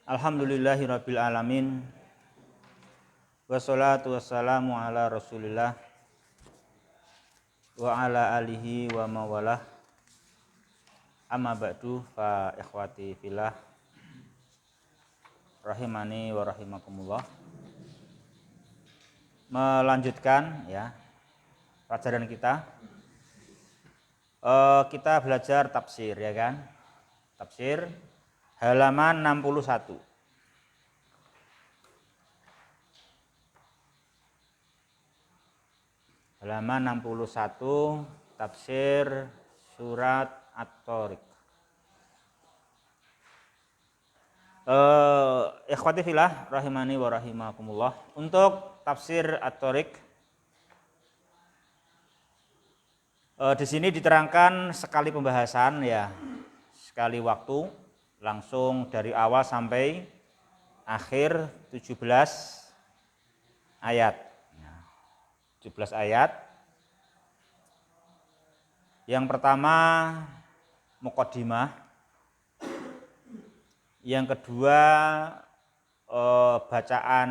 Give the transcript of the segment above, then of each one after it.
Alhamdulillahirabbil alamin. Wassalatu wassalamu ala Rasulillah wa ala alihi wa mawalah. Amma ba'du fa ikhwati fillah rahimani wa rahimakumullah. Melanjutkan ya pelajaran kita. Kita belajar tafsir ya kan? Tafsir halaman 61. Halaman 61 tafsir surat At-Thariq. Ikhwati fillah rahimani wa rahimakumullah. Untuk tafsir At-Thariq di sini diterangkan sekali pembahasan ya, sekali waktu, langsung dari awal sampai akhir 17 ayat. 17 ayat. Yang pertama muqaddimah. Yang kedua bacaan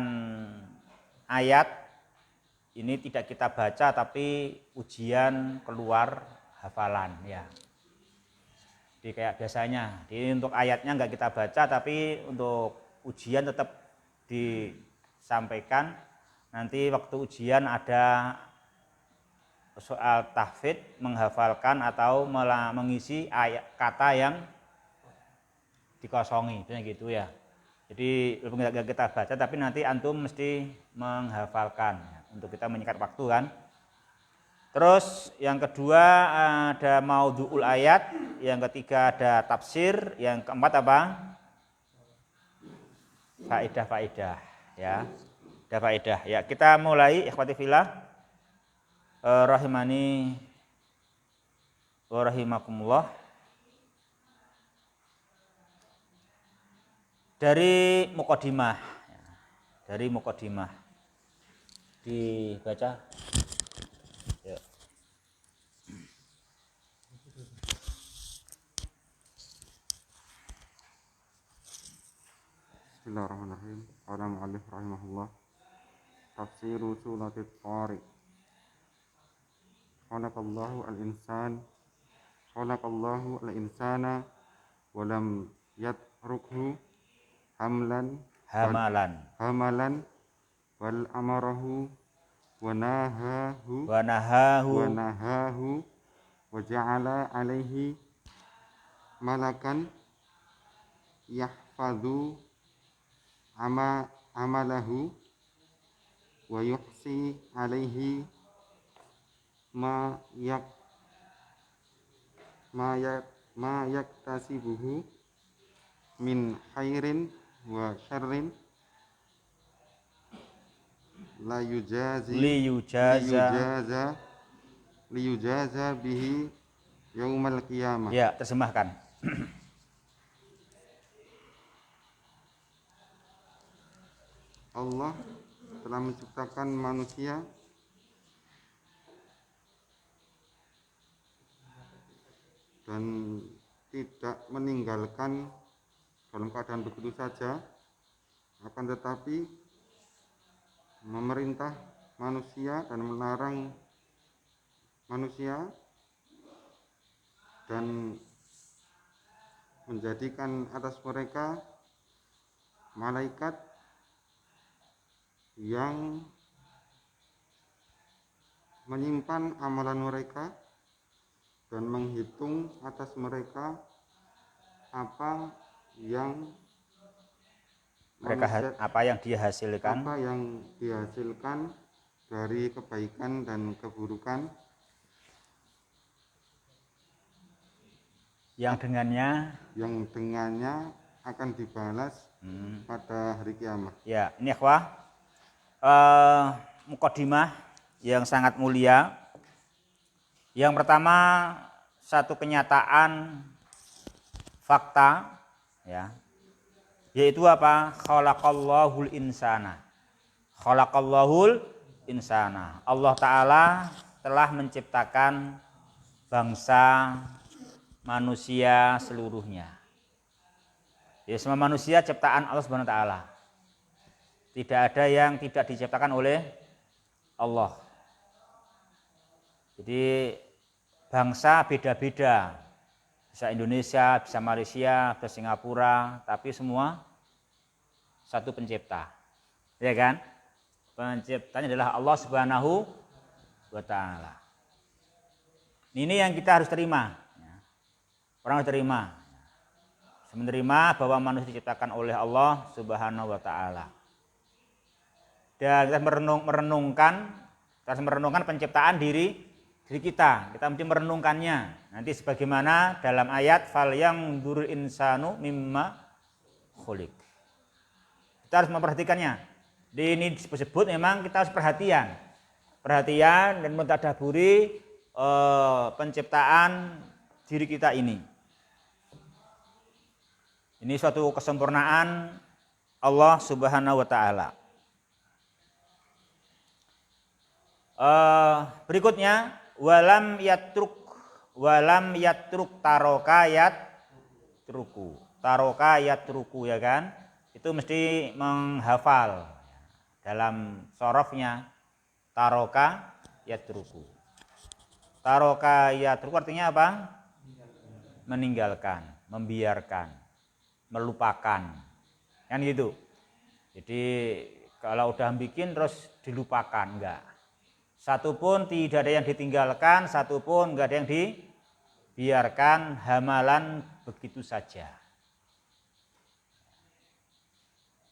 ayat. Ini tidak kita baca tapi ujian keluar hafalan ya. Jadi kayak biasanya. Jadi untuk ayatnya enggak kita baca tapi untuk ujian tetap disampaikan. Nanti waktu ujian ada soal tahfidz, menghafalkan atau mengisi ayat kata yang dikosongi, misalnya gitu ya. Jadi enggak kita baca tapi nanti antum mesti menghafalkan ya, untuk kita menyikat waktu kan. Terus yang kedua ada maudhu'ul ayat, yang ketiga ada tafsir, yang keempat apa? Faedah-faedah ya. Ada faedah. Ya, kita mulai ikhwati fillah rahimani wa rahimakumullah. Dari muqaddimah. Dari muqaddimah. Dibaca. Ya. Bismillahirrahmanirrahim. Qala mu'allif rahimahullah. Tafsiru suratit Thariq. Khalaqallahu al-insana wa lam yatrukhu hamalan wal amarahu wa nahahu wa ja'ala alaihi malakan yahfadhu amalahu wa yuhsi alaihi ma yaktasibuhu min khairin wa syarrin liyujaza bihi yaumal qiyamah. Ya, terjemahkan. Allah telah menciptakan manusia dan tidak meninggalkan dalam keadaan begitu saja, akan tetapi memerintah manusia dan melarang manusia dan menjadikan atas mereka malaikat yang menyimpan amalan mereka dan menghitung atas mereka apa yang dihasilkan dari kebaikan dan keburukan yang dengannya akan dibalas pada hari kiamat. Ya, ini ikhwah muqaddimah yang sangat mulia. Yang pertama satu kenyataan fakta ya, yaitu apa? Khalaqallahul insana. Allah Ta'ala telah menciptakan bangsa manusia seluruhnya. Ya, semua manusia ciptaan Allah Subhanahu wa taala. Tidak ada yang tidak diciptakan oleh Allah. Jadi bangsa beda-beda. Bisa Indonesia, bisa Malaysia, bisa Singapura, tapi semua satu pencipta. Ya kan? Penciptanya adalah Allah Subhanahu wa taala. Ini yang kita harus terima. Orang harus terima. Menerima bahwa manusia diciptakan oleh Allah Subhanahu wa taala. Dan kita merenungkan penciptaan diri kita. Kita mesti merenungkannya. Nanti sebagaimana dalam ayat fal yang durul insanu mimma khuliq. Kita harus memperhatikannya. Di ini disebut memang kita harus perhatian dan mentadaburi penciptaan diri kita ini. Ini suatu kesempurnaan Allah Subhanahu wa taala. Berikutnya walam yatruk taroka yatruku ya kan? Itu mesti menghafal dalam sorofnya taroka yatruku. Taroka yatruku artinya apa? Meninggalkan, membiarkan, melupakan, kan gitu. Jadi kalau udah bikin terus dilupakan, enggak. Satupun tidak ada yang ditinggalkan, satupun enggak ada yang dibiarkan hamalan begitu saja.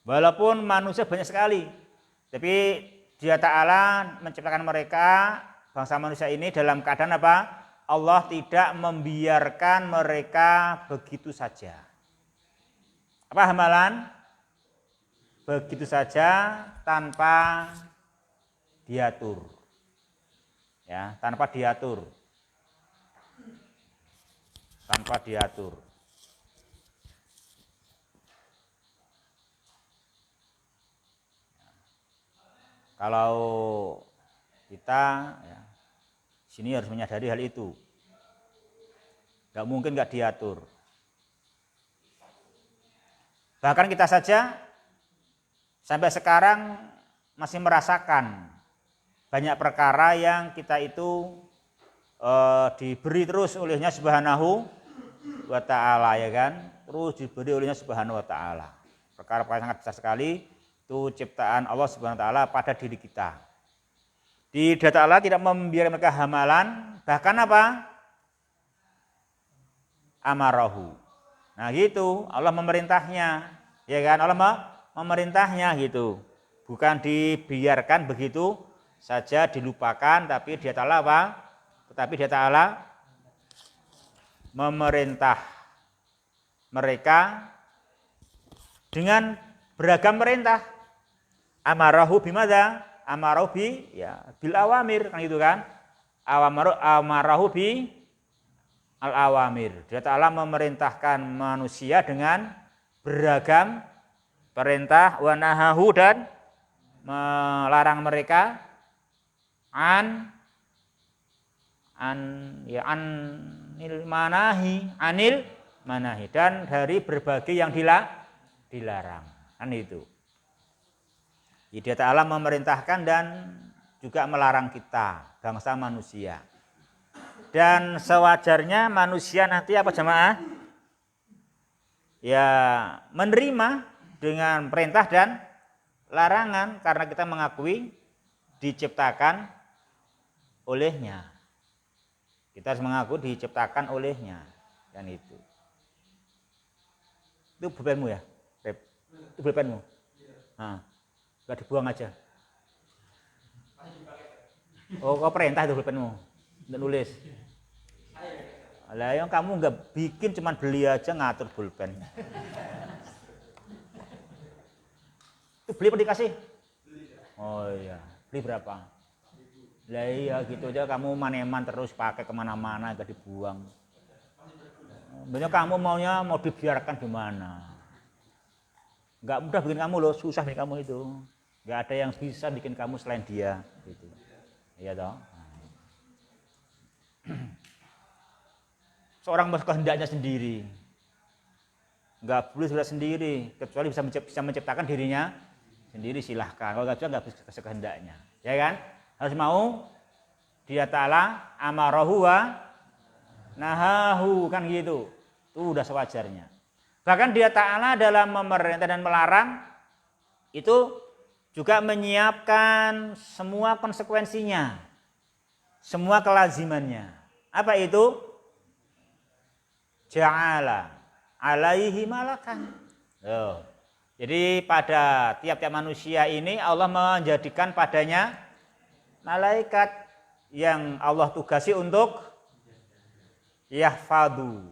Walaupun manusia banyak sekali, tapi Dia Ta'ala menciptakan mereka, bangsa manusia ini dalam keadaan apa? Allah tidak membiarkan mereka begitu saja. Apa hamalan? Begitu saja tanpa diatur. Ya, tanpa diatur. Tanpa diatur. Kalau kita ya, sini harus menyadari hal itu. Gak mungkin gak diatur. Bahkan kita saja sampai sekarang masih merasakan banyak perkara yang kita itu diberi terus olehnya Subhanahu wa ta'ala ya kan. Terus diberi olehnya Subhanahu wa ta'ala. Perkara-perkara sangat besar sekali itu ciptaan Allah Subhanahu wa ta'ala pada diri kita. Di Dia Ta'ala tidak membiarkan mereka hamalan, bahkan apa? Amarahu. Nah gitu, Allah memerintahnya, ya kan? Allah memerintahnya gitu, bukan dibiarkan begitu saja dilupakan, tapi Dia Ta'ala apa? Tetapi Dia Ta'ala memerintah mereka dengan beragam perintah. Amarahu bimada? Amarahu bi ya bil awamir kan gitu kan? Amarahu bi al-awamir. Dia Ta'ala memerintahkan manusia dengan beragam perintah, wa nahahu dan melarang mereka anil manahi dan dari berbagai yang dilarang. Kan itu. Dia Ta'ala memerintahkan dan juga melarang kita, bangsa manusia. Dan sewajarnya manusia nanti apa jemaah? Ya menerima dengan perintah dan larangan karena kita mengakui diciptakan olehnya. Kita harus mengaku diciptakan olehnya. Dan itu. Itu pulpenmu ya? Itu pulpenmu? Nah, gak dibuang aja. Oh, kau perintah itu pulpenmu untuk nulis. Lah yang kamu nggak bikin cuman beli aja ngatur pulpen. Itu beli apa dikasih? Oh iya, beli berapa? Lah iya gitu aja kamu maneman terus pakai kemana-mana gak dibuang. Banyak kamu maunya mau dibiarkan gimana? Nggak mudah bikin kamu loh, susah bikin kamu itu. Nggak ada yang bisa bikin kamu selain Dia. Gitu. Iya toh. Seorang kehendaknya sendiri. nggak boleh sholat sendiri kecuali bisa menciptakan dirinya sendiri, silahkan. Kalau nggak bisa, nggak bisa sekehendaknya, ya kan? Harus mau dia Ta'ala amarahu wa nahahu, kan gitu. Itu udah sewajarnya. Bahkan dia Ta'ala dalam memerintah dan melarang itu juga menyiapkan semua konsekuensinya, semua kelazimannya. Apa itu? Ja'ala alaihi malakan. Jadi pada tiap-tiap manusia ini Allah menjadikan padanya malaikat yang Allah tugasi untuk yahfadu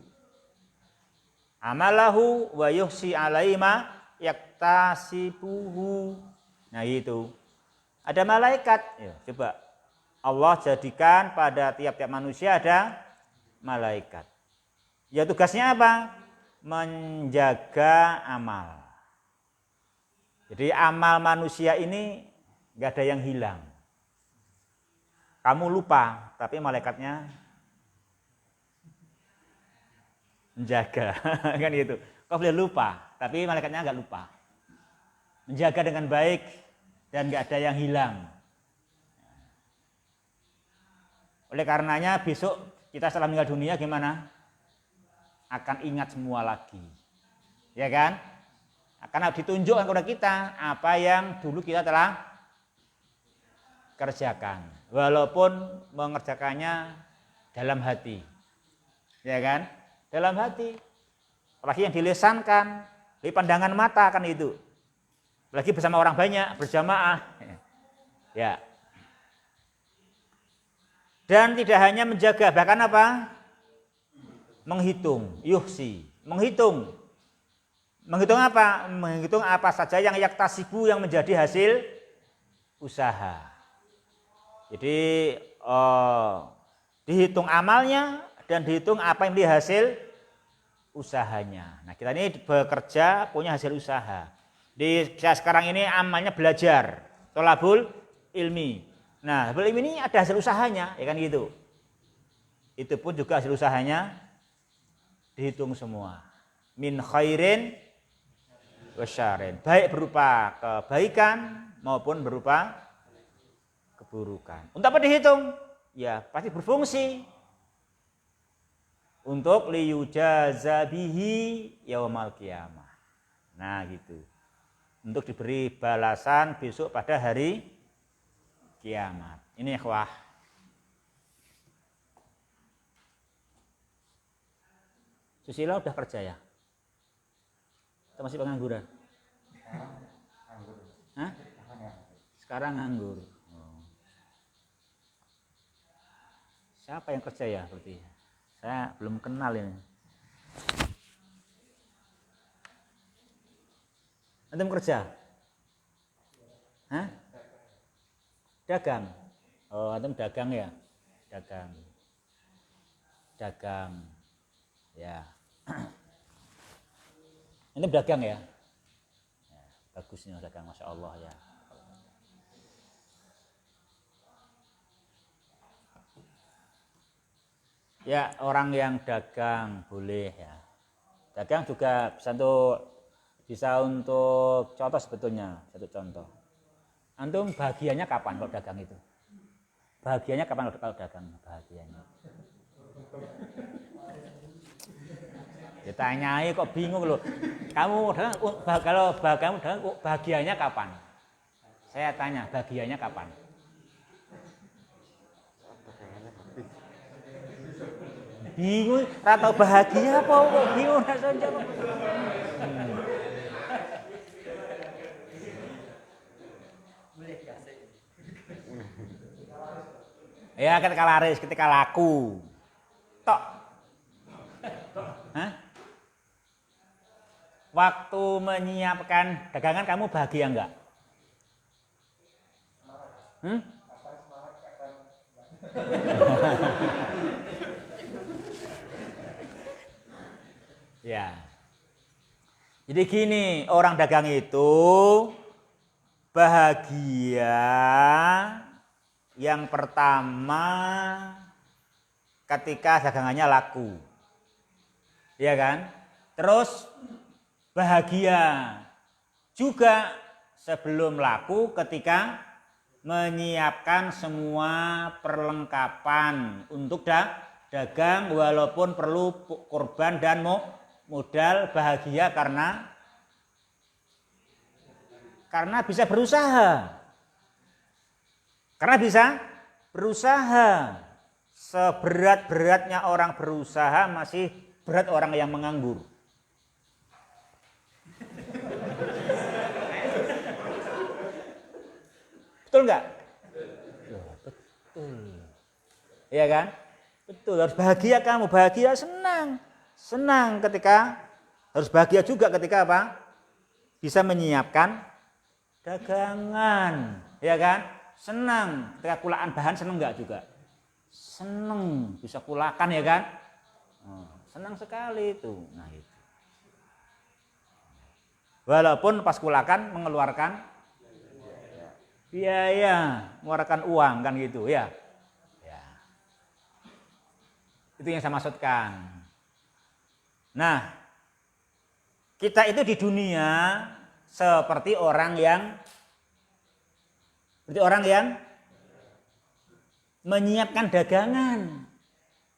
amalahu wa yuhsi alaima yaktasibuhu. Nah itu ada malaikat. Ya, coba Allah jadikan pada tiap-tiap manusia ada malaikat. Ya tugasnya apa? Menjaga amal. Jadi amal manusia ini nggak ada yang hilang. Kamu lupa, tapi malaikatnya menjaga, kan gitu. Kau boleh lupa, tapi malaikatnya nggak lupa. Menjaga dengan baik dan nggak ada yang hilang. Oleh karenanya besok kita setelah meninggal dunia gimana? Akan ingat semua lagi, ya kan? Akan ditunjukkan kepada kita apa yang dulu kita telah kerjakan, walaupun mengerjakannya dalam hati, ya kan? Dalam hati, apalagi yang dilesankan, di pandangan mata kan itu, apalagi bersama orang banyak, berjamaah, ya. Dan tidak hanya menjaga, bahkan apa? Menghitung, yuhsi, menghitung apa? Menghitung apa saja yang yaktasibu, yang menjadi hasil usaha. Jadi dihitung amalnya dan dihitung apa yang menjadi hasil usahanya. Nah kita ini bekerja punya hasil usaha. Di sekarang ini amalnya belajar, tolabul ilmi. Nah tolabul ilmi ini ada hasil usahanya, ya kan gitu. Itu pun juga hasil usahanya dihitung semua. Min khairin wasyarin, baik berupa kebaikan maupun berupa keburukan. Untuk apa dihitung? Ya pasti berfungsi untuk liyujaza bihi yaumal qiyamah. Nah gitu. Untuk diberi balasan besok pada hari kiamat. Ini ikhwah. Susila udah kerja ya? Atau masih pengangguran? Hah? Sekarang nganggur. Oh. Siapa yang kerja ya berarti? Saya belum kenal ini. Antum kerja? Hah? Dagang? Oh, antum dagang ya? Dagang. Ya. Ini dagang ya? Bagusnya dagang, masya Allah ya. Ya orang yang dagang boleh ya. Dagang juga bisa untuk contoh sebetulnya, satu contoh. Antum bahagianya kapan kalau dagang itu? Bahagianya kapan kalau dagang? Bahagianya. Ditanyai kok bingung loh. Kamu kalau kamu bahagianya kapan? Saya tanya bahagianya kapan? Bingung, rata bahagia apa kok bingung saja. Ya ketika laris, ketika laku. Tok. Hah? Waktu menyiapkan dagangan kamu bahagia enggak? Ya. Jadi gini, orang dagang itu bahagia yang pertama ketika dagangannya laku. Iya kan? Terus bahagia juga sebelum laku ketika menyiapkan semua perlengkapan untuk dagang walaupun perlu korban dan modal. Bahagia karena bisa berusaha. Karena bisa berusaha. Seberat-beratnya orang berusaha masih berat orang yang menganggur. Betul nggak? Betul. Iya kan? Betul, harus bahagia kamu. Bahagia, senang. Senang ketika, harus bahagia juga ketika apa? Bisa menyiapkan dagangan. Ya kan? Senang. Ketika kulaan bahan senang nggak juga? Senang. Bisa kulakan ya kan? Senang sekali itu. Nah itu. Walaupun pas kulakan mengeluarkan biaya, mengeluarkan uang kan gitu ya. Itu yang saya maksudkan. Nah, kita itu di dunia seperti orang yang menyiapkan dagangan.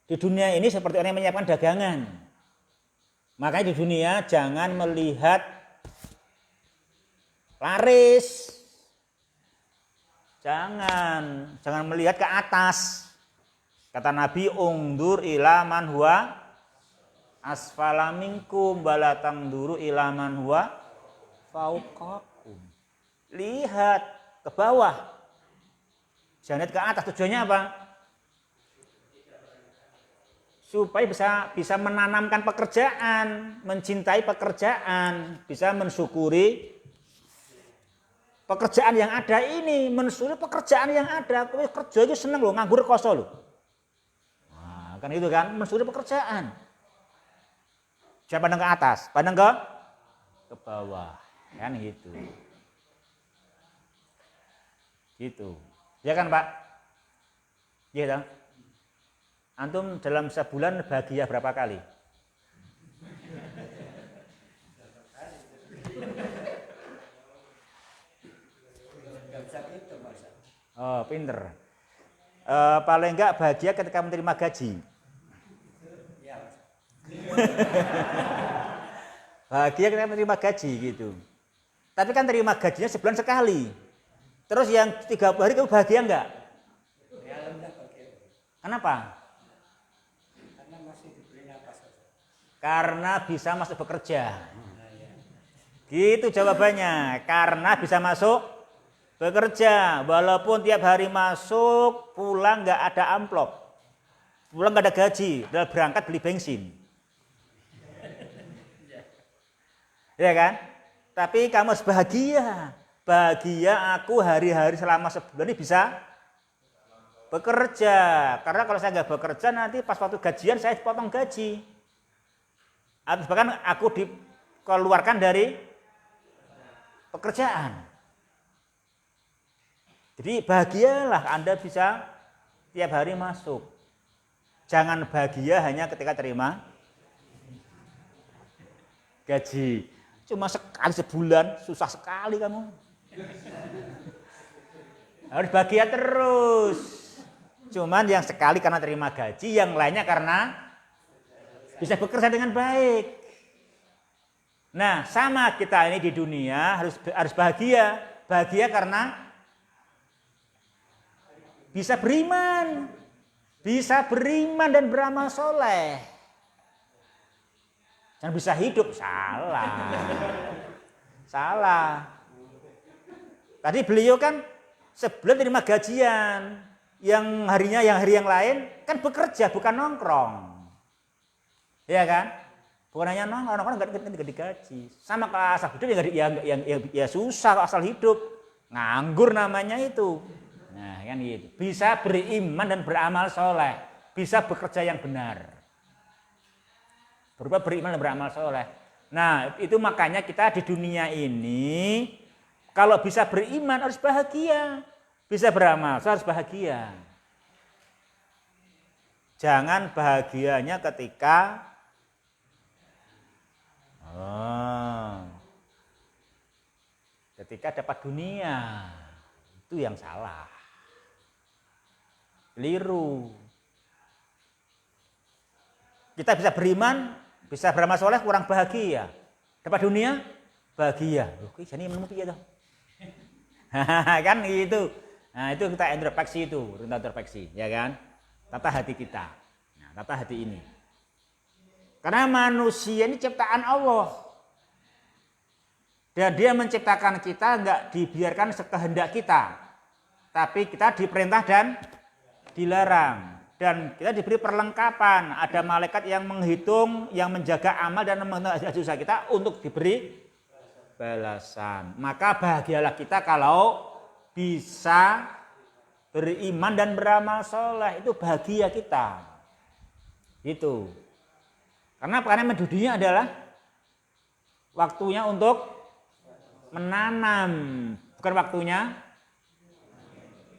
Di dunia ini seperti orang yang menyiapkan dagangan. Makanya di dunia jangan melihat laris. Jangan melihat ke atas. Kata Nabi, ungdur ila man huwa asfala minkum bala tangduru ila man huwa fauqakum. Lihat ke bawah. Jangan lihat ke atas. Tujuannya apa? Supaya bisa menanamkan pekerjaan, mencintai pekerjaan, bisa mensyukuri pekerjaan yang ada ini, mensyukuri pekerjaan yang ada. Kerja itu seneng loh, nganggur koso loh. Nah, kan itu kan, mensyukuri pekerjaan. Jangan pandang ke atas, pandang ke bawah. Kan gitu. Gitu. Ya kan Pak? Iya dong. Antum dalam sebulan bahagia berapa kali? Oh, pinter. Paling enggak bahagia ketika menerima gaji. Bahagia ketika menerima gaji gitu. Tapi kan terima gajinya sebulan sekali. Terus yang 30 hari kamu bahagia enggak? Kenapa? Karena bisa masuk bekerja. Gitu jawabannya. Karena bisa masuk bekerja. Walaupun tiap hari masuk, pulang nggak ada amplop. Pulang nggak ada gaji. Udah berangkat beli bensin. Ya kan? Tapi kamu harus bahagia. Bahagia aku hari-hari selama sebulan ini bisa bekerja. Karena kalau saya nggak bekerja nanti pas waktu gajian saya potong gaji. Atau bahkan aku dikeluarkan dari pekerjaan. Jadi bahagialah Anda bisa tiap hari masuk. Jangan bahagia hanya ketika terima gaji. Cuma sekali sebulan, susah sekali kamu. Harus bahagia terus. Cuman yang sekali karena terima gaji, yang lainnya karena bisa bekerja dengan baik. Nah, sama kita ini di dunia harus bahagia. Bahagia karena bisa beriman. Bisa beriman dan beramal soleh. Jangan bisa hidup. Salah. Tadi beliau kan sebelum terima gajian. Yang hari yang lain kan bekerja, bukan nongkrong. Iya kan? Bukan hanya nongkrong nggak digaji. Sama kalau asal hidup ya susah kalau asal hidup. Nganggur namanya itu. Nah kan gitu. Bisa beriman dan beramal soleh. Bisa bekerja yang benar. Berupa beriman dan beramal soleh. Nah itu makanya kita di dunia ini kalau bisa beriman harus bahagia. Bisa beramal soleh harus bahagia. Jangan bahagianya ketika ketika dapat dunia. Itu yang salah. Keliru. Kita bisa beriman, bisa beramal soleh, kurang bahagia. Dapat dunia, bahagia. Oke, jadi menemu piye toh? Kan gitu. Nah, itu kita introspeksi, ya kan? Tata hati kita. Nah, tata hati ini. Karena manusia ini ciptaan Allah. Dan dia menciptakan kita enggak dibiarkan sekehendak kita. Tapi kita diperintah dan dilarang. Dan kita diberi perlengkapan. Ada malaikat yang menghitung, yang menjaga amal dan menjaga usaha kita untuk diberi balasan. Maka bahagialah kita kalau bisa beriman dan beramal soleh. Itu bahagia kita. Itu. Karena dunia adalah waktunya untuk menanam, bukan waktunya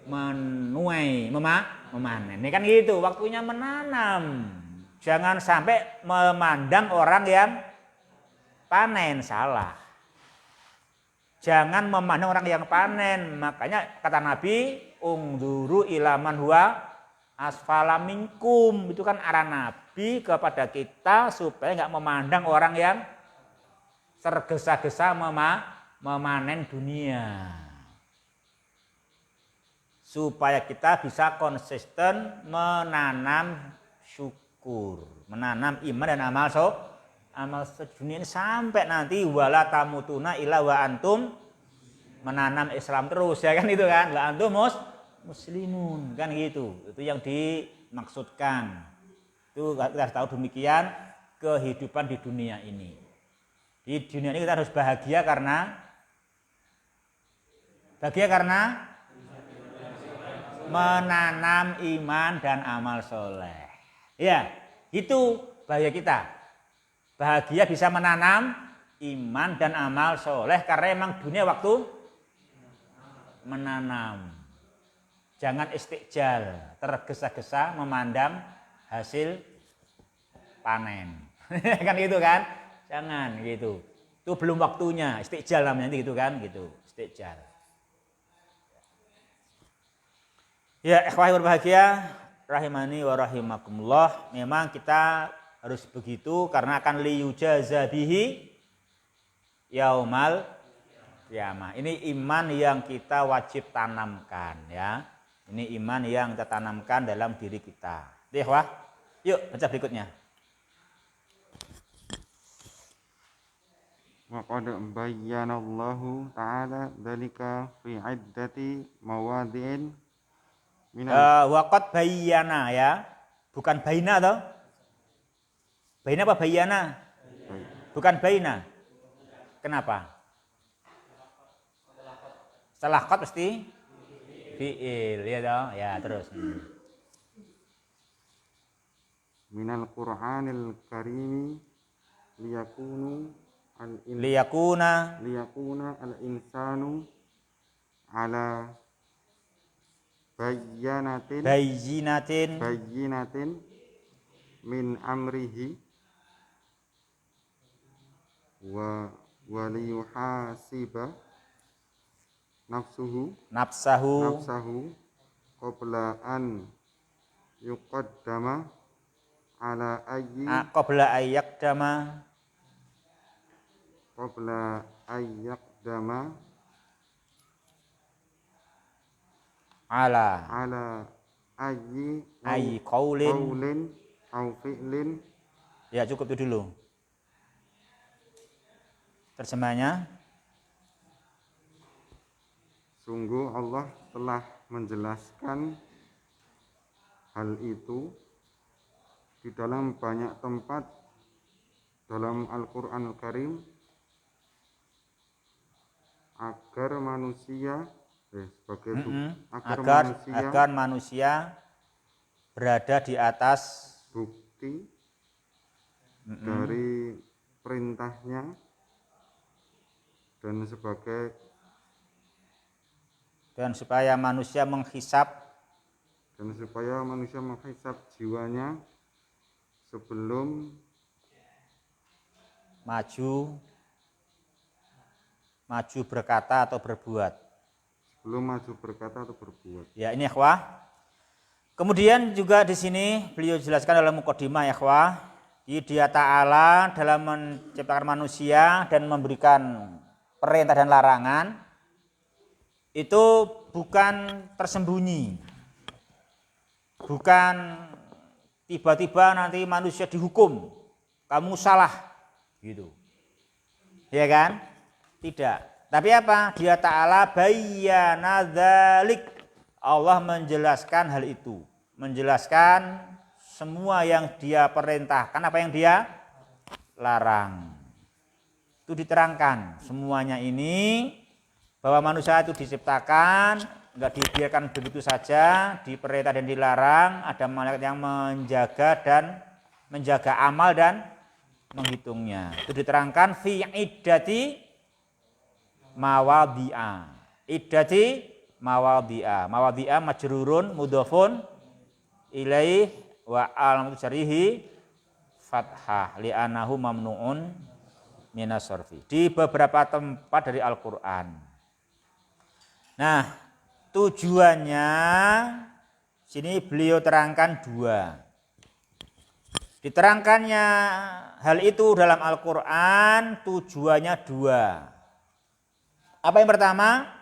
menuai, memanen. Ini kan gitu, waktunya menanam. Jangan sampai memandang orang yang panen, salah. Jangan memandang orang yang panen. Makanya kata Nabi, ungduru ilaman huwa asfala minkum. Itu kan arah Nabi kepada kita supaya nggak memandang orang yang tergesa-gesa memanen dunia. Supaya kita bisa konsisten menanam syukur, menanam iman dan amal sedunia ini sampai nanti wala tamutuna illa wa antum, menanam Islam terus, ya kan itu kan, wa antum muslimun, kan gitu. Itu yang dimaksudkan. Itu kita harus tahu demikian kehidupan di dunia ini. Di dunia ini kita harus bahagia karena menanam iman dan amal soleh. Ya, itu bahagia kita. Bahagia bisa menanam iman dan amal soleh karena emang dunia waktu menanam. Jangan istiqjal, tergesa-gesa memandang hasil panen. Kan gitu kan? Jangan gitu. Itu belum waktunya, istiqjal namanya gitu kan, gitu. Istiqjal. Ya, ikhwah berbahagia, rahimani wa rahimakumullah. Memang kita harus begitu karena akan liyujaza bihi yaumal qiyamah. Ini iman yang kita wajib tanamkan ya. Ini iman yang kita tanamkan dalam diri kita. Ikhwah, yuk baca berikutnya. Wa qad bayyana Allahu ta'ala dzalika fi 'iddati mawadhi'in Waqad bayyana ya, bukan baina toh. Baina apa bayyana? Bukan baina. Kenapa? Setelah qad pasti fi'il ya toh. Ya terus. Minal Qur'anil Karim liyakuna al-insanu ala bayyinatin min amrihi wa liyuhasiba nafsahu qabla an yuqaddama ala ayyi qabla ayyaqdama ala ayyi qaulin au fi'lin. Ya cukup itu dulu. Terjemahnya, sungguh Allah telah menjelaskan hal itu di dalam banyak tempat dalam Al-Qur'an Al-Karim agar manusia agar manusia berada di atas bukti dari perintahnya dan supaya manusia menghisap jiwanya sebelum maju maju berkata atau berbuat. Belum maju berkata atau berbuat. Ya, ini ikhwah. Kemudian juga di sini beliau jelaskan dalam mukadimah ya ikhwah, Dia Ta'ala dalam menciptakan manusia dan memberikan perintah dan larangan itu bukan tersembunyi. Bukan tiba-tiba nanti manusia dihukum, kamu salah gitu. Ya kan? Tidak. Tapi apa? Dia Ta'ala bayyana dzalik. Allah menjelaskan hal itu, menjelaskan semua yang dia perintahkan, apa yang dia larang. Itu diterangkan semuanya ini bahwa manusia itu diciptakan, enggak dibiarkan begitu saja, diperintah dan dilarang, ada malaikat yang menjaga amal dan menghitungnya. Itu diterangkan fi iddati mawadhi'a. Iddati mawadhi'a majrurun mudhafun ilaih wa alamatu syarihi fathah li'annahu mamnu'un minas sarfi. Di beberapa tempat dari Al-Qur'an. Nah, tujuannya sini beliau terangkan dua. Diterangkannya hal itu dalam Al-Qur'an tujuannya dua. Apa yang pertama?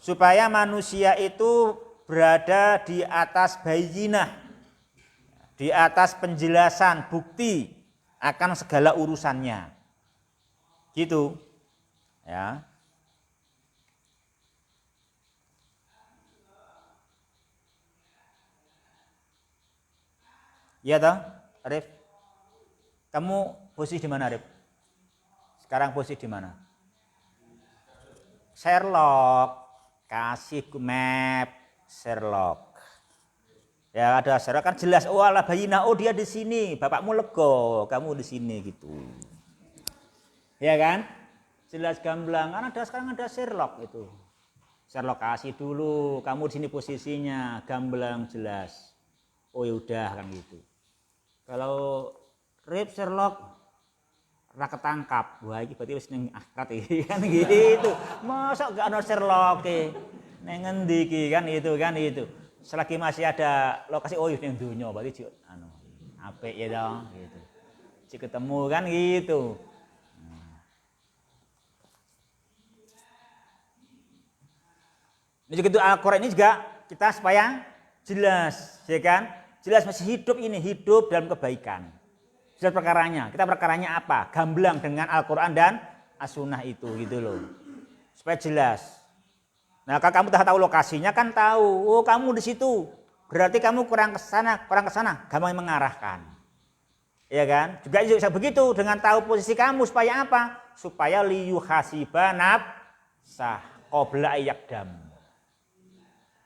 Supaya manusia itu berada di atas bayyinah, di atas penjelasan, bukti akan segala urusannya. Gitu. Ya. Iya toh, Arif? Kamu posisi di mana, Arif? Sekarang posisi di mana? Sherlock. Kasih map Sherlock. Ya ada Sherlock kan jelas. Oh ala bayina, oh dia di sini. Bapakmu lego, kamu di sini gitu. Ya kan? Jelas gamblang. Kan ada sekarang ada Sherlock itu. Sherlock kasih dulu. Kamu di sini posisinya gamblang jelas. Oh ya udah kan gitu. Kalau Rip Sherlock ra ketangkap, wah iki berarti wis ning akhirat iki kan gitu. Mosok gak ono Sherlock e. Ning ngendi iki kan itu kan itu. Selagi masih ada lokasi oh ning donya berarti anu apik ya toh gitu. Cik ketemu kan gitu. Ini juga Al-Qur'an ini juga kita supaya jelas, ya kan? Jelas masih hidup ini, hidup dalam kebaikan. Jelas perkaranya. Kita perkaranya apa? Gamblang dengan Al-Qur'an dan As-Sunnah itu gitu loh. Supaya jelas. Nah, kalau kamu tahu lokasinya kan tahu. Oh, kamu di situ. Berarti kamu kurang ke sana, gampang mengarahkan. Ya kan? Juga bisa begitu dengan tahu posisi kamu supaya apa? Supaya liyuhasiba nafsah qabla ayyakdam.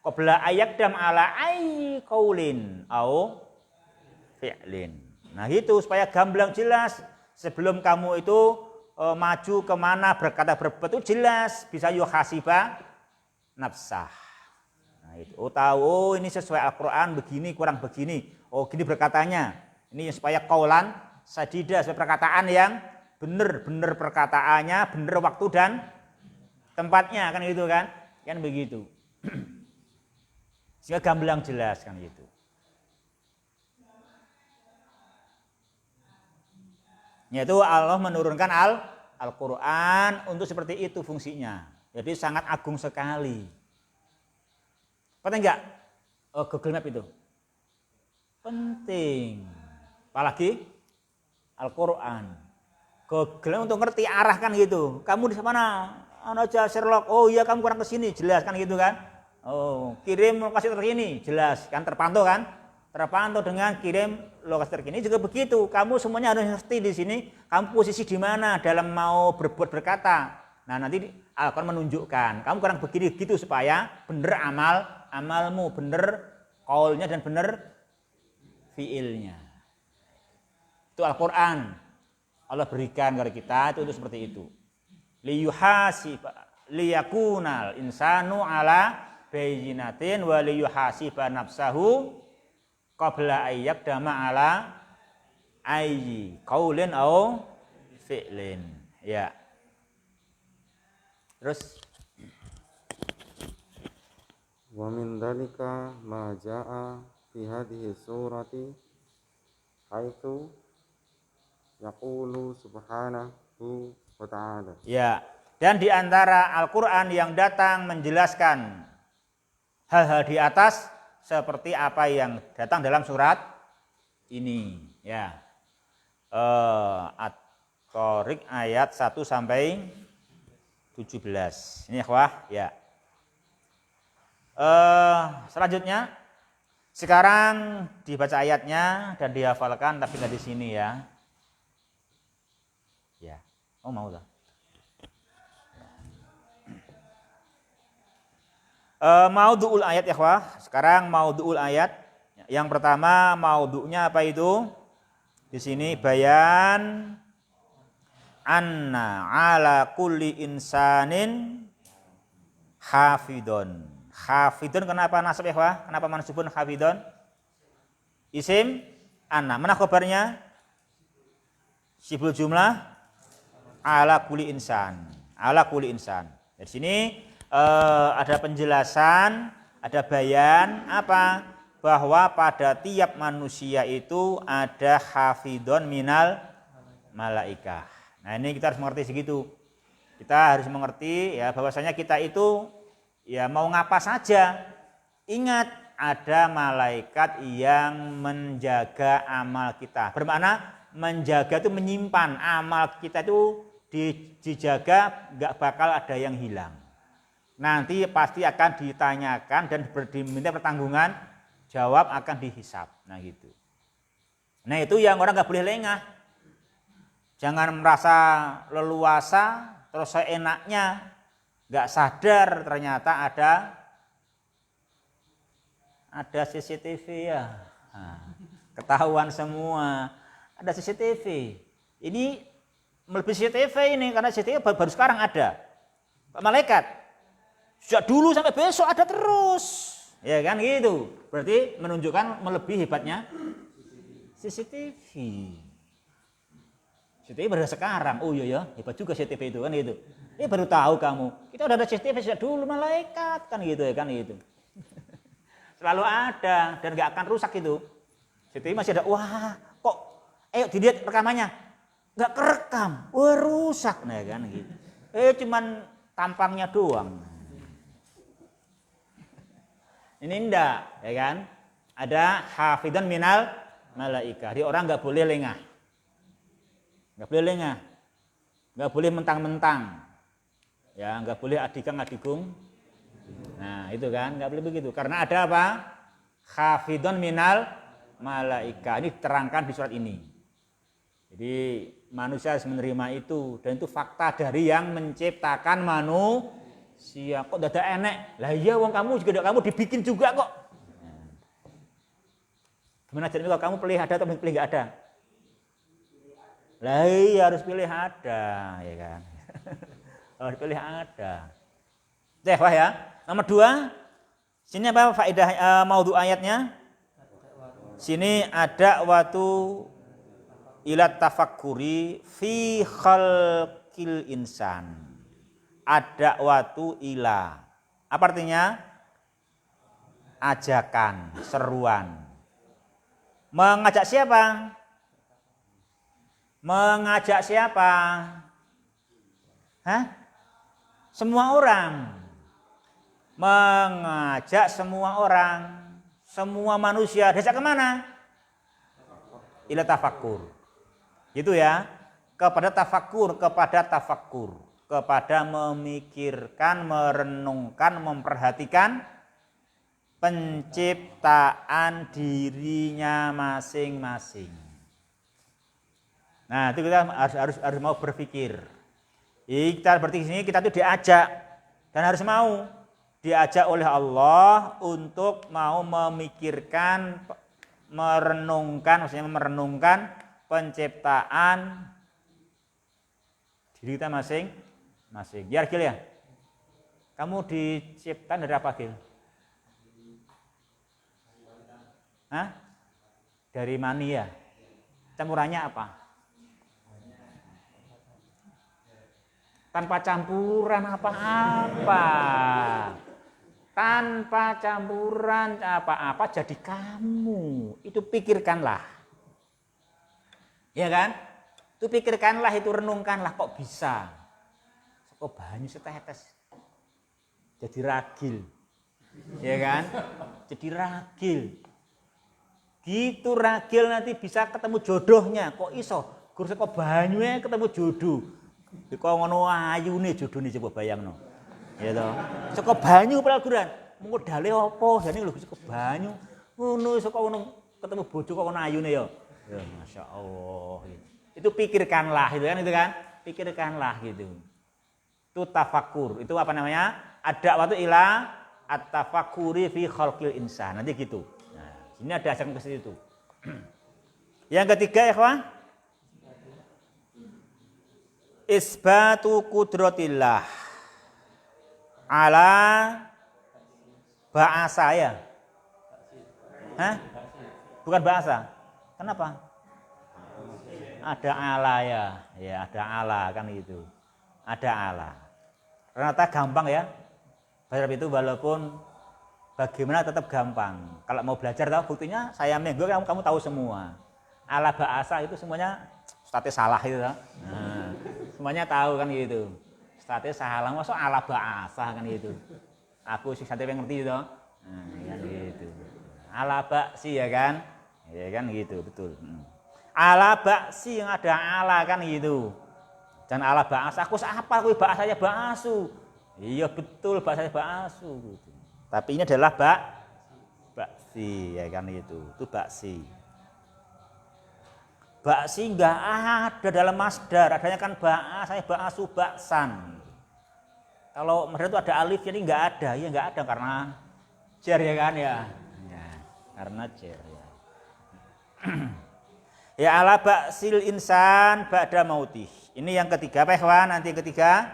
Qabla ayyakdam ala ayyi qaulin au fi'lin. Nah itu supaya gamblang jelas sebelum kamu itu maju kemana berkata berbuat itu jelas bisa yuhasiba nafsah. Nah itu tahu oh ini sesuai Al-Qur'an begini kurang begini. Oh gini berkatanya. Ini supaya qaulan sadidah sesuai perkataan yang benar perkataannya, benar waktu dan tempatnya kan gitu kan. Kan begitu. Sehingga gamblang jelas kan gitu. Yaitu Allah menurunkan Al-Qur'an untuk seperti itu fungsinya. Jadi sangat agung sekali. Penting enggak? Google Map itu? Penting. Apalagi Al-Qur'an. Google untuk ngerti arah kan gitu. Kamu di mana? Aja Sherlock. Oh iya kamu kurang ke sini, jelas kan gitu kan? Oh, kirim lokasi terkini, jelas kan terpantau kan? Terpantau dengan kirim lokasi terkini juga begitu. Kamu semuanya harus ngerti di sini. Kamu posisi di mana dalam mau berbuat berkata. Nah nanti Al-Qur'an menunjukkan. Kamu kurang begini gitu supaya benar amalmu, benar qaulnya dan benar fiilnya. Itu Al-Qur'an. Allah berikan kepada kita itu untuk seperti itu. Liyakunal insanu ala bayyinatin wa liyuhasiba nafsahu qabla ayyakdama ala ayyi qaulin au fi'lin. Ya. Terus wa min dzalika ma jaa fi hadhihi surati haitsu yaqulu subhanahu wa ta'ala. ya, dan di antara Al-Qur'an yang datang menjelaskan hal-hal di atas seperti apa yang datang dalam surat ini, ya. At-Thariq ayat 1 sampai 17. Ini ikhwah, ya. Selanjutnya sekarang dibaca ayatnya dan dihafalkan tapi nggak di sini ya. Ya. Oh mau lah. Maudhu'ul ayat ya ikhwah. Sekarang maudhu'ul ayat. Yang pertama maudhu'nya apa itu? Di sini bayan anna ala kulli insanin hafidun. Hafidun kenapa nasab ya, Pak? Kenapa mansubun hafidun? Isim anna. Mana khabarnya? Sibul jumlah ala kulli insan. Ala kulli insan. Dari sini ada penjelasan, ada bayan apa? Bahwa pada tiap manusia itu ada hafidun minal malaikah. Nah, ini kita harus mengerti segitu. Kita harus mengerti ya bahwasanya kita itu ya mau ngapa saja, ingat ada malaikat yang menjaga amal kita. Bermakna menjaga itu menyimpan amal kita itu dijaga, nggak bakal ada yang hilang. Nanti pasti akan ditanyakan dan diminta pertanggungan jawab, akan dihisap. Nah gitu. Nah itu yang orang nggak boleh lengah. Jangan merasa leluasa terus seenaknya, nggak sadar ternyata ada CCTV ya. Nah, ketahuan semua ada CCTV. Ini melebihi CCTV ini karena CCTV baru sekarang ada. Pak malaikat sejak dulu sampai besok ada terus. Ya kan gitu. Berarti menunjukkan melebihi hebatnya CCTV. CCTV baru sekarang. Oh iya ya, hebat juga CCTV itu kan gitu. Ini baru tahu kamu. Kita udah ada CCTV sejak dulu malaikat kan gitu ya kan gitu. Selalu ada dan nggak akan rusak itu. CCTV masih ada. Wah, kok ayo dilihat rekamannya. Nggak kerekam. Wah, rusak nah kan gitu. Cuman tampangnya doang. Ini enggak, ya kan? Ada hafidhan minal malaikah. Jadi orang nggak boleh lengah. Nggak boleh lengah. Nggak boleh mentang-mentang. Ya, nggak boleh adikang-adikung. Nah, itu kan nggak boleh begitu. Karena ada apa? Hafidhan minal malaikah. Ini diterangkan di surat ini. Jadi manusia harus menerima itu. Dan itu fakta dari yang menciptakan manusia. Kok dada enek? Lah iya wong kamu juga kamu dibikin juga kok. Gimana caranya kalau kamu pilih ada atau pilih enggak ada? Lah iya harus pilih ada, ya kan? Harus pilih ada. Wah ya. Nomor 2. Sini apa faedah maudhu ayatnya? Sini ada waktu ilat tafakkuri fi khalqil insan. Ada waktu ila. Apa artinya? Ajakan, seruan. Mengajak siapa? Mengajak siapa? Hah? Semua orang. Mengajak semua orang. Semua manusia. Diajak kemana? Ila tafakkur. Gitu ya. Kepada tafakkur. Kepada memikirkan, merenungkan, memperhatikan penciptaan dirinya masing-masing. Nah, itu kita harus mau berpikir. Kita berarti di sini kita tuh diajak dan harus mau diajak oleh Allah untuk mau memikirkan, merenungkan penciptaan diri kita masing-masing. Biar Gil ya. Kamu diciptakan dari apa Gil? Hah? Dari mani ya. Campurannya apa? tanpa campuran apa-apa. Tanpa campuran apa-apa jadi kamu. Itu pikirkanlah. Ya kan? Itu pikirkanlah, itu renungkanlah kok bisa. Kok banyu setetes. Jadi ragil. Ya kan? Jadi ragil. Gitu ragil nanti bisa ketemu jodohnya. Kok iso? Gur saka banyune ketemu jodoh. Kok ngono ayune jodone coba bayangno. Ya toh. Saka banyu pelaguran. Mengko dale apa? Jane lho saka banyu. Ngono saka ngono ketemu bojo kok ngono ayune ya. Ya masyaallah. Itu pikirkanlah itu kan. Pikirkanlah gitu. Itu tafakur. Itu apa namanya? Ada waktu ila at-tafakuri fi khalqil insan. Nanti gitu. Nah, sini ada ajakan ke situ. Yang ketiga, ikhwah, isbatu qudratillah ala bahasa ya. Hah? Bukan bahasa. Kenapa? Ada ala ya. Ya, ada ala kan gitu. Ada ala. Ternyata gampang ya. Bahasa Arab itu walaupun bagaimana tetap gampang. Kalau mau belajar tahu buktinya saya minggu kamu tahu semua. Ala bahasa itu semuanya statis salah itu. Nah, semuanya tahu kan gitu. Statis salah masuk ala bahasa kan gitu. Aku sih santai ngerti itu. Nah, kan gitu. Ala baksi ya kan? Ya kan gitu, betul. Ala baksi yang ada ala kan gitu. Dan ala bahasa aku apa kuwi bahasanya ba'asu. Iya betul bahasanya ba'asu gitu. Tapi ini adalah baksi ya kan itu. Itu baksi. Baksi enggak ada dalam masdar, adanya kan ba'asanya ba'asu baksan. Kalau masdar itu ada alif jadi enggak ada, ya enggak ada karena jar ya kan ya. Ya, karena jar ya. Ya ala ba'sil insan ba'da mautih. Ini yang ketiga apa ya, nanti yang ketiga.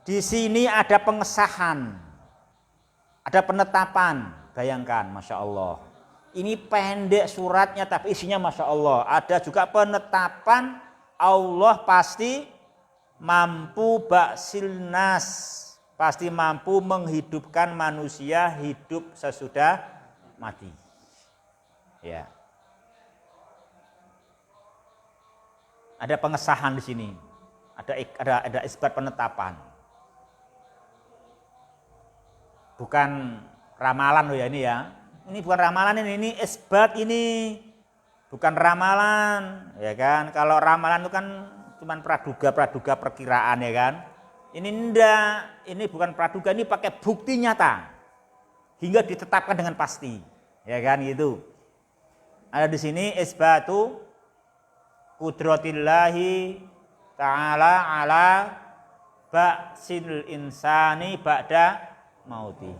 Di sini ada pengesahan, ada penetapan. Bayangkan, masya Allah. Ini pendek suratnya, tapi isinya masya Allah. Ada juga penetapan Allah pasti mampu ba'sil nas, pasti mampu menghidupkan manusia hidup sesudah mati. Ya. Ada pengesahan di sini, ada isbat penetapan. Bukan ramalan loh ya ini ya. Ini bukan ramalan ini isbat ini. Bukan ramalan, ya kan? Kalau ramalan itu kan cuman praduga perkiraan ya kan. Ini enggak, ini bukan praduga, ini pakai bukti nyata. Hingga ditetapkan dengan pasti. Ya kan gitu. Ada di sini isbatu qudratillahi ta'ala ala ba'sil insani ba'da mauti.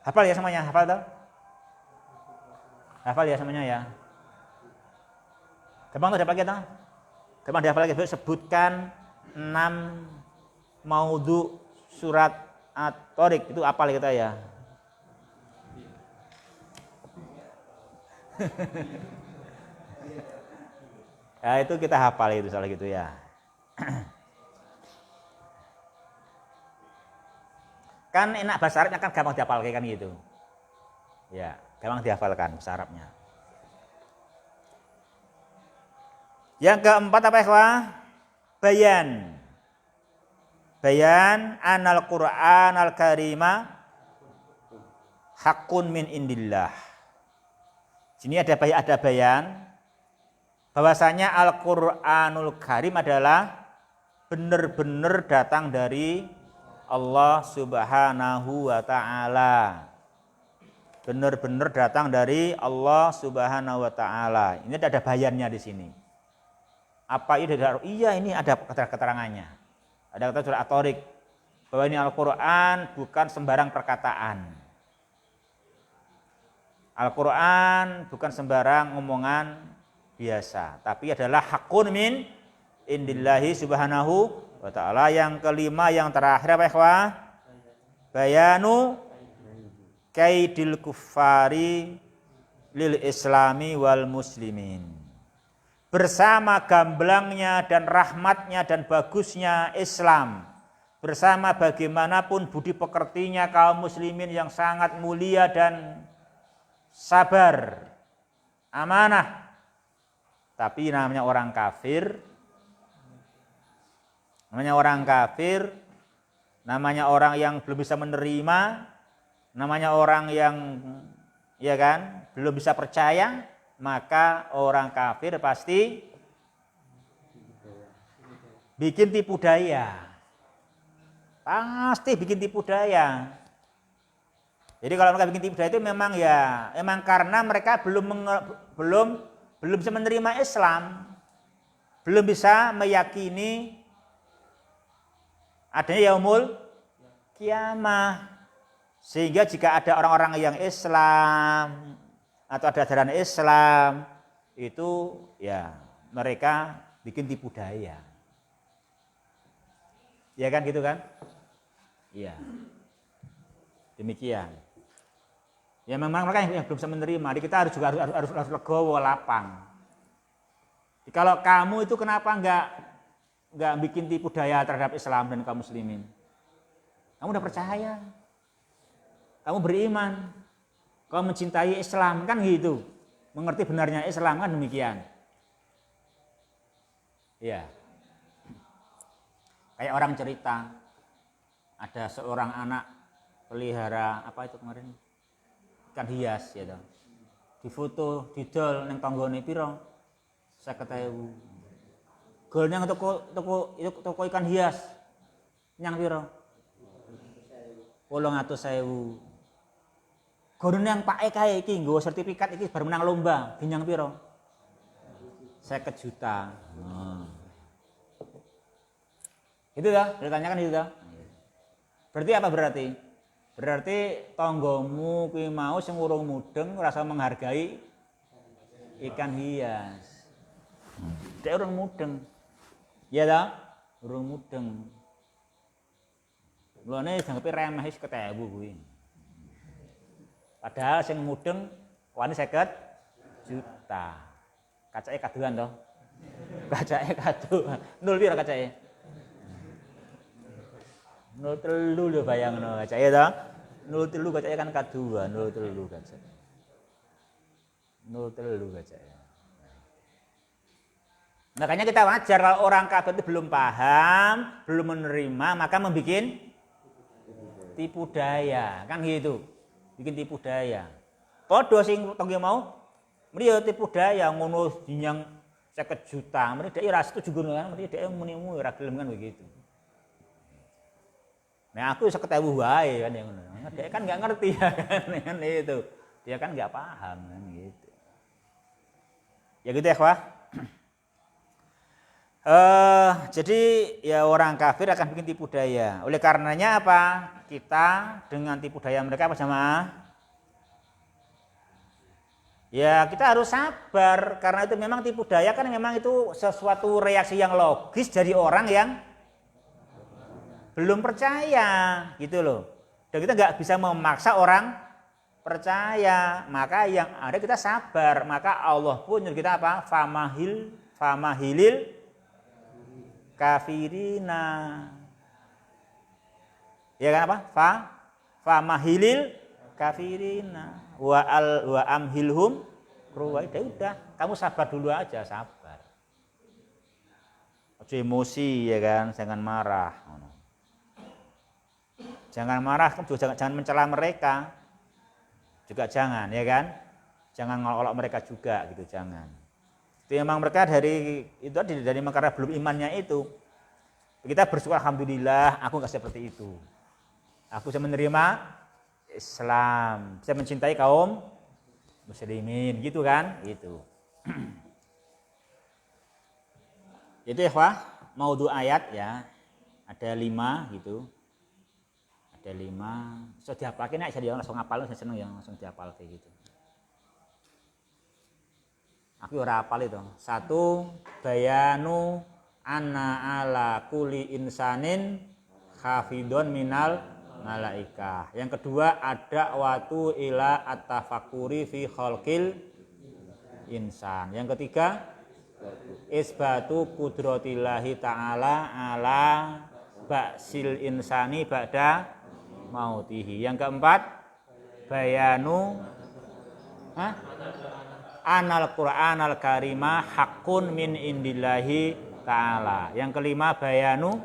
Hafal ya semuanya, hafal toh? Hafal ya semuanya ya. Gampang tuh dapat lagi toh? Gampang dihafal lagi. Sebutkan 6 maudhu surat At-Tariq, itu apal kita ya. Ya itu kita hafal itu salah gitu ya. Kan enak bahasa Arabnya kan gampang dihafalkan kan gitu. Ya, gampang dihafalkan bahasa Arabnya. Yang keempat apa ikhwah? Bayan. Bayan anal Qur'an al-karima hakun min indillah. Sini ada bayan bahwasanya Al-Qur'anul Karim adalah benar-benar datang dari Allah Subhanahu wa ta'ala. Benar-benar datang dari Allah Subhanahu wa ta'ala. Ini ada bayannya di sini. Apa itu? Iya, ini ada keterangannya. Ada kata surat At-Tariq bahwa ini Al-Qur'an bukan sembarang perkataan. Al-Qur'an bukan sembarang omongan biasa, tapi adalah hakun min indillahi subhanahu wa ta'ala. Yang kelima, yang terakhir apa ikhwah? Bayanu kaidil kuffari lil islami wal muslimin. bersama gamblangnya dan rahmatnya dan bagusnya Islam, bersama bagaimanapun budi pekertinya kaum muslimin yang sangat mulia dan sabar, amanah, tapi namanya orang kafir, namanya orang yang belum bisa menerima, namanya orang yang ya kan belum bisa percaya, maka orang kafir pasti bikin tipu daya. Pasti bikin tipu daya. Jadi kalau mereka bikin tipu daya itu memang karena mereka belum bisa menerima Islam, belum bisa meyakini adanya yaumul kiamah. Sehingga jika ada orang-orang yang Islam atau ada ajaran Islam itu ya mereka bikin tipu daya. Ya kan gitu kan? Iya. Demikian. Ya memang mereka yang belum bisa menerima. Jadi kita harus legowo, lapang. Jadi kalau kamu itu kenapa enggak bikin tipu daya terhadap Islam dan kaum muslimin? Kamu udah percaya. Kamu beriman. Kamu mencintai Islam kan gitu. Mengerti benarnya Islam kan demikian. Iya. Kayak orang cerita ada seorang anak pelihara apa itu kemarin ikan hias ya toh. Difoto didol nang tanggane pira 50.000. Gol nang toko ikan hias nyang pira 800.000. Gol nang pake kae iki nggo sertifikat iki bar menang lomba dinyang pira 50 juta. Itu dah, ceritanya kan itu dah. Berarti apa berarti? Berarti tanggamu kuwi mau sing urung mudeng rasa menghargai ikan hias. Dek urung mudeng. Iya dah, urung mudeng. Mulane dianggepe remeh wis 50.000 kuwi. Padahal sing mudeng wani 50 juta. Kacake kaduan toh. Kacake kaduan. Nul pira kacake? 03 lho bayangno kacake to. 03 kacake kan K2, 03 kacake. 03 kacake. Makanya kita wajar kalau orang kafir itu belum paham, belum menerima, maka membuat tipu daya, kan gitu. Bikin tipu daya. Padha sing tengge mau mriyo tipu daya ngono dinyang 50 juta. Mrene dhek ora setuju ngono kan, mrene dhek muni-muni ora gelem kan begitu. Nah aku 50.000 wae kan yang ngono. Dia kan nggak ngerti ya kan itu. Dia kan nggak paham kan gitu. Ya gitu ya, Wah. Jadi ya orang kafir akan bikin tipu daya. Oleh karenanya apa? Kita dengan tipu daya mereka apa jamaah? Ya kita harus sabar karena itu memang tipu daya kan memang itu sesuatu reaksi yang logis dari orang yang belum percaya gitu loh. Dan kita nggak bisa memaksa orang percaya. Maka yang ada kita sabar. Maka Allah pun nyuruh kita apa? Famahilil kafirina. Ya kan apa? Famahilil kafirina. Wa amhilhum ruwaida. Udah, kamu sabar dulu aja, sabar. Ojo emosi ya kan, jangan marah. Jangan marah, jangan mencela mereka. Juga jangan, ya kan? Jangan ngolok mereka juga gitu, jangan. Itu memang mereka dari karena belum imannya itu. Kita bersyukur alhamdulillah, aku enggak seperti itu. Aku bisa menerima Islam, bisa mencintai kaum muslimin, gitu kan? Gitu. Itu ya, Wah, maudhu ayat ya. Ada 5 gitu. Ada 5, so dihafalke nek jadi langsung ngapal seneng ya langsung dihafal kayak gitu. Aku ora hafal itu. 1 bayanu anna ala kulli insanin hafidun minal malaikah. Yang kedua ada watu ila at-tafakkuri fi khalqil insan. Yang ketiga isbatu qudratillahi ta'ala ala ba'sil insani ba'da mautihi. Yang keempat, bayanu anal Qur'anal karima haqqun min indillahi ta'ala. Yang kelima, bayanu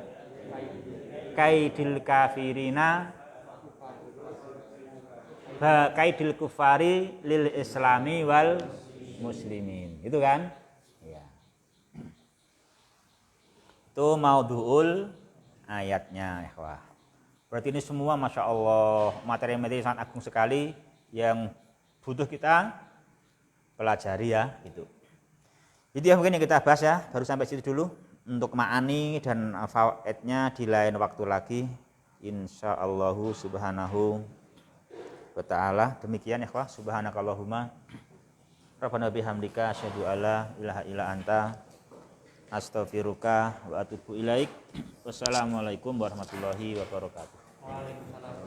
kaidil kafirina kaidil kufari lil islami wal muslimin. Itu kan? Ya. Itu maudhu'ul ayatnya, ikhwah. Berarti ini semua Masya Allah materi-materi sangat agung sekali yang butuh kita pelajari ya gitu. Jadi ya mungkin yang kita bahas ya baru sampai situ dulu. Untuk ma'ani dan fawaidnya di lain waktu lagi insyaallahu subhanahu wa ta'ala. Demikian ya ikhwah, subhanakallahumma rabbana bihamdika asyhadu alla ilaha illa anta astaghfiruka wa atubu ilaik. Wassalamualaikum warahmatullahi wabarakatuh. Waalaikumsalam.